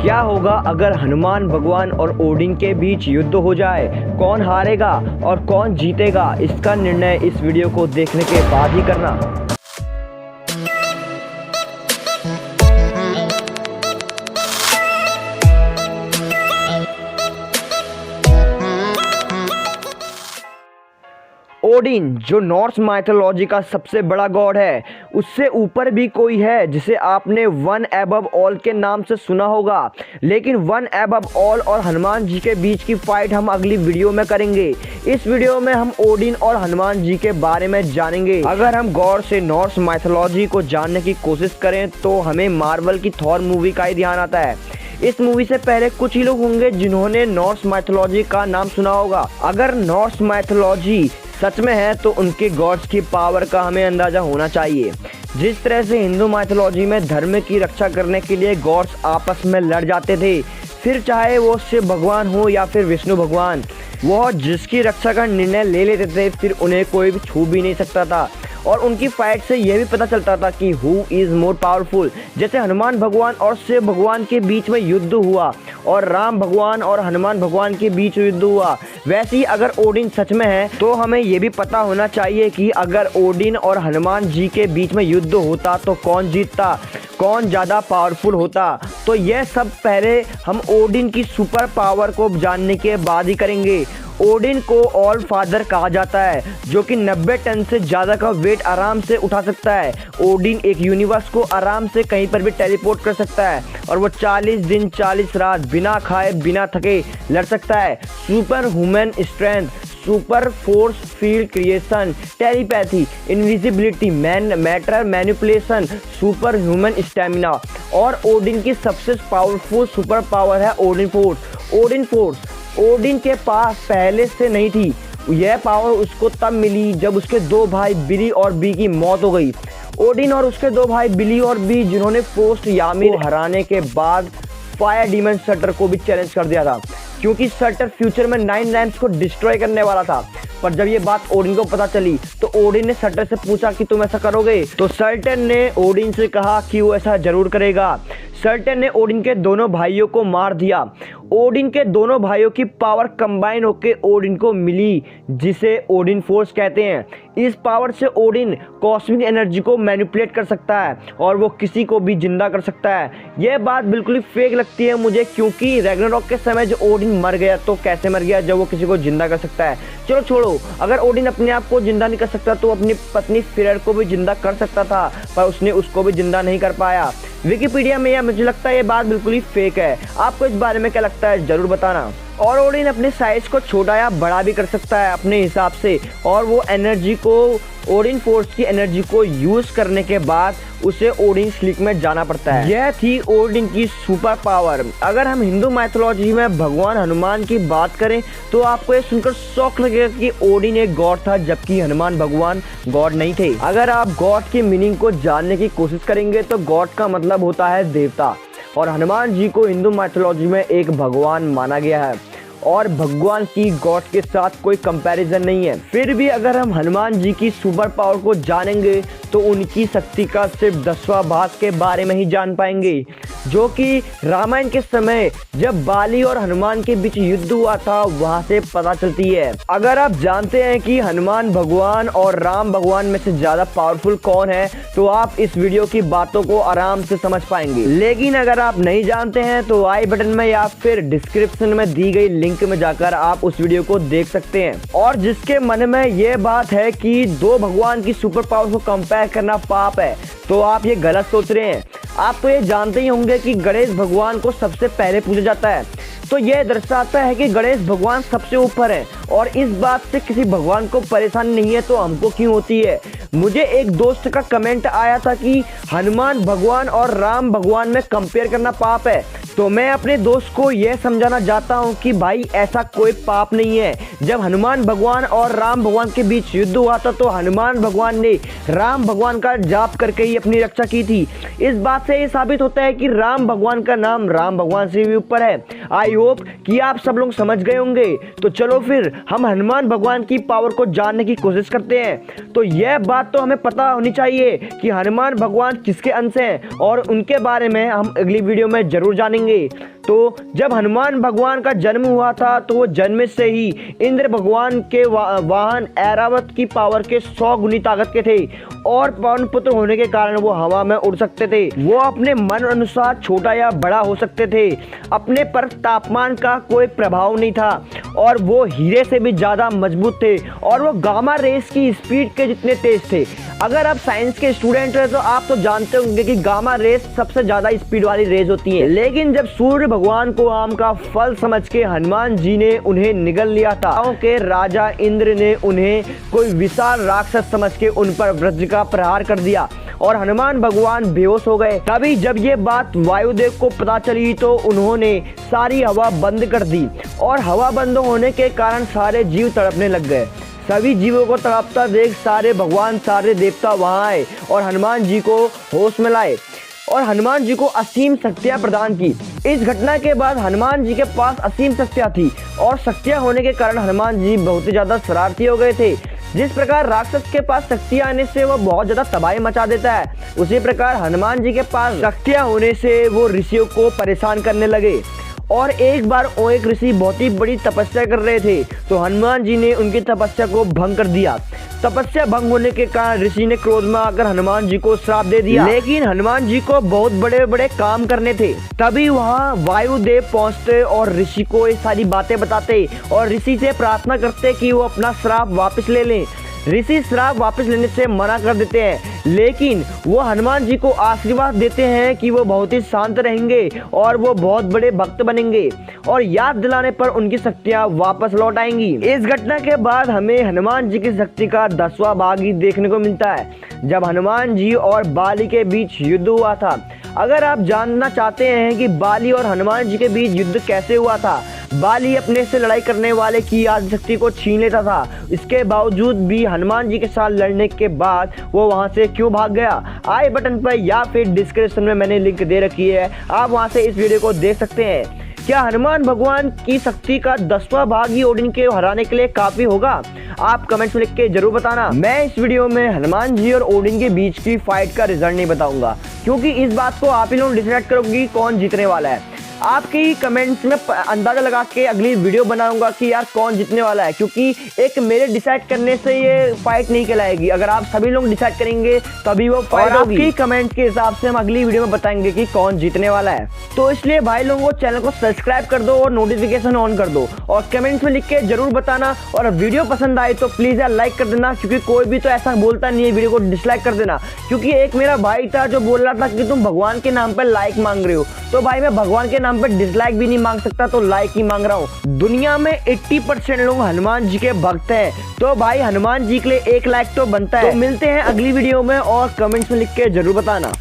क्या होगा अगर हनुमान भगवान और ओडिन के बीच युद्ध हो जाए? कौन हारेगा और कौन जीतेगा, इसका निर्णय इस वीडियो को देखने के बाद ही करना। ओडिन जो नॉर्स माइथोलॉजी का सबसे बड़ा गॉड है, उससे ऊपर भी कोई है जिसे आपने वन एबव ऑल के नाम से सुना होगा। लेकिन वन एबव ऑल और हनुमान जी के बीच की फाइट हम अगली वीडियो में करेंगे। इस वीडियो में हम ओडिन और हनुमान जी के बारे में जानेंगे। अगर हम गौर से नॉर्स माइथोलॉजी को जानने की कोशिश करें तो हमें मार्वल की थॉर मूवी का ही ध्यान आता है। इस मूवी से पहले कुछ ही लोग होंगे जिन्होंने नॉर्स माइथोलॉजी का नाम सुना होगा। अगर नॉर्स माइथोलॉजी सच में है तो उनके गॉड्स की पावर का हमें अंदाजा होना चाहिए। जिस तरह से हिंदू माइथोलॉजी में धर्म की रक्षा करने के लिए गॉड्स आपस में लड़ जाते थे, फिर चाहे वो शिव भगवान हो या फिर विष्णु भगवान, वह जिसकी रक्षा का निर्णय ले लेते थे फिर उन्हें कोई भी छू भी नहीं सकता था। और उनकी फाइट से यह भी पता चलता था कि हु इज़ मोर पावरफुल। जैसे हनुमान भगवान और शिव भगवान के बीच में युद्ध हुआ और राम भगवान और हनुमान भगवान के बीच युद्ध हुआ, वैसे ही अगर ओडिन सच में है तो हमें यह भी पता होना चाहिए कि अगर ओडिन और हनुमान जी के बीच में युद्ध होता तो कौन जीतता, कौन ज़्यादा पावरफुल होता। तो यह सब पहले हम ओडिन की सुपर पावर को जानने के बाद ही करेंगे। ओडिन को ऑल फादर कहा जाता है, जो कि 90 टन से ज़्यादा का वेट आराम से उठा सकता है। ओडिन एक यूनिवर्स को आराम से कहीं पर भी टेलीपोर्ट कर सकता है और वो 40 दिन 40 रात बिना खाए बिना थके लड़ सकता है। Super human strength, super force field creation, telepathy, invisibility, matter manipulation, super human stamina. और ओडिन की सबसे पावरफुल सुपर पावर है Odin force. Odin force Odin के पास पहले से नहीं थी। यह पावर उसको तब मिली जब उसके दो भाई बिली और बी की मौत हो गई। ओडिन और उसके दो भाई बिली और बी, जिन्होंने पोस्ट यामिर हराने के बाद फायर डीमन शटर को भी चैलेंज कर दिया था, क्योंकि शटर फ्यूचर में 9 रैम्स को डिस्ट्रॉय करने वाला था। पर जब ये बात ओडिन को पता चली तो ओडिन ने सर्टर से पूछा कि तुम ऐसा करोगे, तो सर्टर ने ओडिन से कहा कि वो ऐसा जरूर करेगा। सर्टर ने ओडिन के दोनों भाइयों को मार दिया। ओडिन के दोनों भाइयों की पावर कंबाइन होकर ओडिन को मिली, जिसे ओडिन फोर्स कहते हैं। इस पावर से ओडिन कॉस्मिक एनर्जी को मैनिपुलेट कर सकता है और वो किसी को भी जिंदा कर सकता है। यह बात बिल्कुल ही फेक लगती है मुझे, क्योंकि रैग्नारॉक के समय जो ओडिन मर गया तो कैसे मर गया जब वो किसी को जिंदा कर सकता है। चलो छोड़ो, अगर ओडिन अपने आप को जिंदा नहीं कर सकता तो अपनी पत्नी फिरर को भी जिंदा कर सकता था, पर उसने उसको भी जिंदा नहीं कर पाया। विकिपीडिया में यह मुझे लगता है ये बात बिल्कुल ही फेक है। आपको इस बारे में क्या लगता है जरूर बताना। और ओडिन अपने साइज को छोटा या बड़ा भी कर सकता है अपने हिसाब से, और वो एनर्जी को ओडिन फोर्स की एनर्जी को यूज करने के बाद उसे ओडिन स्लीक में जाना पड़ता है। यह थी ओडिन की सुपर पावर। अगर हम हिंदू माइथोलॉजी में भगवान हनुमान की बात करें तो आपको ये सुनकर शौक लगेगा कि ओडिन एक गॉड था जबकि हनुमान भगवान गॉड नहीं थे। अगर आप गॉड की मीनिंग को जानने की कोशिश करेंगे तो गॉड का मतलब होता है देवता, और हनुमान जी को हिंदू माइथोलॉजी में एक भगवान माना गया है और भगवान की गॉड के साथ कोई कंपैरिजन नहीं है। फिर भी अगर हम हनुमान जी की सुपर पावर को जानेंगे तो उनकी शक्ति का सिर्फ 10वां भाग के बारे में ही जान पाएंगे, जो कि रामायण के समय जब बाली और हनुमान के बीच युद्ध हुआ था वहां से पता चलती है। अगर आप जानते हैं कि हनुमान भगवान और राम भगवान में से ज्यादा पावरफुल कौन है तो आप इस वीडियो की बातों को आराम से समझ पाएंगे। लेकिन अगर आप नहीं जानते हैं तो आई बटन में या फिर डिस्क्रिप्शन में दी गई लिंक में जाकर आप उस वीडियो को देख सकते हैं। और जिसके मन में ये बात है कि दो भगवान की सुपर पावर को कंपेयर करना पाप है, तो आप ये गलत सोच रहे हैं। आप तो ये जानते ही होंगे कि गणेश भगवान को सबसे पहले पूजा जाता है, तो यह दर्शाता है कि गणेश भगवान सबसे ऊपर है। और इस बात से किसी भगवान को परेशानी नहीं है तो हमको क्यों होती है। मुझे एक दोस्त का कमेंट आया था कि हनुमान भगवान और राम भगवान में कंपेयर करना पाप है, तो मैं अपने दोस्त को यह समझाना चाहता हूं कि भाई ऐसा कोई पाप नहीं है। जब हनुमान भगवान और राम भगवान के बीच युद्ध हुआ था तो हनुमान भगवान ने राम भगवान का जाप करके ही अपनी रक्षा की थी। इस बात से ये साबित होता है कि राम भगवान का नाम राम भगवान से भी ऊपर है। आई होप कि आप सब लोग समझ गए होंगे। तो चलो फिर हम हनुमान भगवान की पावर को जानने की कोशिश करते हैं। तो यह बात तो हमें पता होनी चाहिए कि हनुमान भगवान किसके अंश हैं और उनके बारे में हम अगली वीडियो में जरूर जानेंगे। तो जब हनुमान भगवान का जन्म हुआ था तो वो जन्म से ही इंद्र भगवान के वाहन ऐरावत की पावर के 100 गुनी ताकत के थे और पवन पुत्र होने के कारण वो हवा में उड़ सकते थे। वो अपने मन अनुसार छोटा या बड़ा हो सकते थे। अपने पर तापमान का कोई प्रभाव नहीं था और वो हीरे से भी ज्यादा मजबूत थे और वो गामा रेस की स्पीड के जितने तेज थे। अगर आप साइंस के स्टूडेंट हैं तो आप तो जानते होंगे कि गामा रेस सबसे ज्यादा स्पीड वाली रेस होती है। लेकिन जब सूर्य भगवान को आम का फल समझ के हनुमान जी ने उन्हें निगल लिया था, के राजा इंद्र ने उन्हें कोई विशाल राक्षस समझ के उन पर वज्र का प्रहार कर दिया और हनुमान भगवान बेहोश हो गए। तभी जब ये बात वायुदेव को पता चली तो उन्होंने सारी हवा बंद कर दी और हवा बंद होने के कारण सारे जीव तड़पने लग गए। सभी जीवों को तड़पता देख सारे भगवान सारे देवता वहां आए और हनुमान जी को होश में लाए और हनुमान जी को असीम शक्तियां प्रदान की। इस घटना के बाद हनुमान जी के पास असीम शक्तियां थी और शक्तियां होने के कारण हनुमान जी बहुत ही ज्यादा शरारती हो गए थे। जिस प्रकार राक्षस के पास शक्तियां आने से वो बहुत ज्यादा तबाही मचा देता है, उसी प्रकार हनुमान जी के पास शक्तियां होने से वो ऋषियों को परेशान करने लगे। और एक बार वो एक ऋषि बहुत ही बड़ी तपस्या कर रहे थे तो हनुमान जी ने उनकी तपस्या को भंग कर दिया। तपस्या भंग होने के कारण ऋषि ने क्रोध में आकर हनुमान जी को श्राप दे दिया। लेकिन हनुमान जी को बहुत बड़े बड़े काम करने थे। तभी वहाँ वायुदेव पहुँचते और ऋषि को ये सारी बातें बताते और ऋषि से प्रार्थना करते कि वो अपना श्राप वापस ले लें। ऋषि श्राप वापस लेने से मना कर देते हैं, लेकिन वो हनुमान जी को आशीर्वाद देते हैं कि वो बहुत ही शांत रहेंगे और वो बहुत बड़े भक्त बनेंगे और याद दिलाने पर उनकी शक्तियां वापस लौट आएंगी। इस घटना के बाद हमें हनुमान जी की शक्ति का 10वां भाग ही देखने को मिलता है जब हनुमान जी और बाली के बीच युद्ध हुआ था। अगर आप जानना चाहते हैं कि बाली और हनुमान जी के बीच युद्ध कैसे हुआ था, बाली अपने से लड़ाई करने वाले की आदि शक्ति को छीन लेता था, इसके बावजूद भी हनुमान जी के साथ लड़ने के बाद वो वहां से क्यों भाग गया, आई बटन पर या फिर डिस्क्रिप्शन में मैंने लिंक दे रखी है, आप वहां से इस वीडियो को देख सकते हैं। क्या हनुमान भगवान की शक्ति का 10वां भाग ही ओडिन के हराने के लिए काफी होगा? आप कमेंट्स में लिख के जरूर बताना। मैं इस वीडियो में हनुमान जी और ओडिन के बीच की फाइट का रिजल्ट नहीं बताऊंगा क्योंकि इस बात को आप ही लोग डिसाइड करोगे कौन जीतने वाला है। आपके कमेंट्स में अंदाजा लगा के अगली वीडियो बनाऊंगा कि यार कौन जीतने वाला है, क्योंकि एक मेरे डिसाइड करने से ये फाइट नहीं कहलाएगी। अगर आप सभी लोग डिसाइड करेंगे तभी वो फाइट होगी। आपकी कमेंट के हिसाब से हम अगली वीडियो में बताएंगे कि कौन जीतने वाला है। तो इसलिए भाई लोगों को चैनल को सब्सक्राइब कर दो और नोटिफिकेशन ऑन कर दो और कमेंट्स में लिख के जरूर बताना। और वीडियो पसंद आए तो प्लीज यार लाइक कर देना, क्योंकि कोई भी तो ऐसा बोलता नहीं है वीडियो को डिसलाइक कर देना। क्योंकि एक मेरा भाई था जो बोल रहा था कि तुम भगवान के नाम पर लाइक मांग रहे हो, तो भाई मैं भगवान के नाम पर डिसलाइक भी नहीं मांग सकता, तो लाइक ही मांग रहा हूँ। दुनिया में 80% लोग हनुमान जी के भक्त हैं, तो भाई हनुमान जी के लिए 1 लाइक तो बनता है। तो मिलते हैं अगली वीडियो में और कमेंट्स में लिख के जरूर बताना।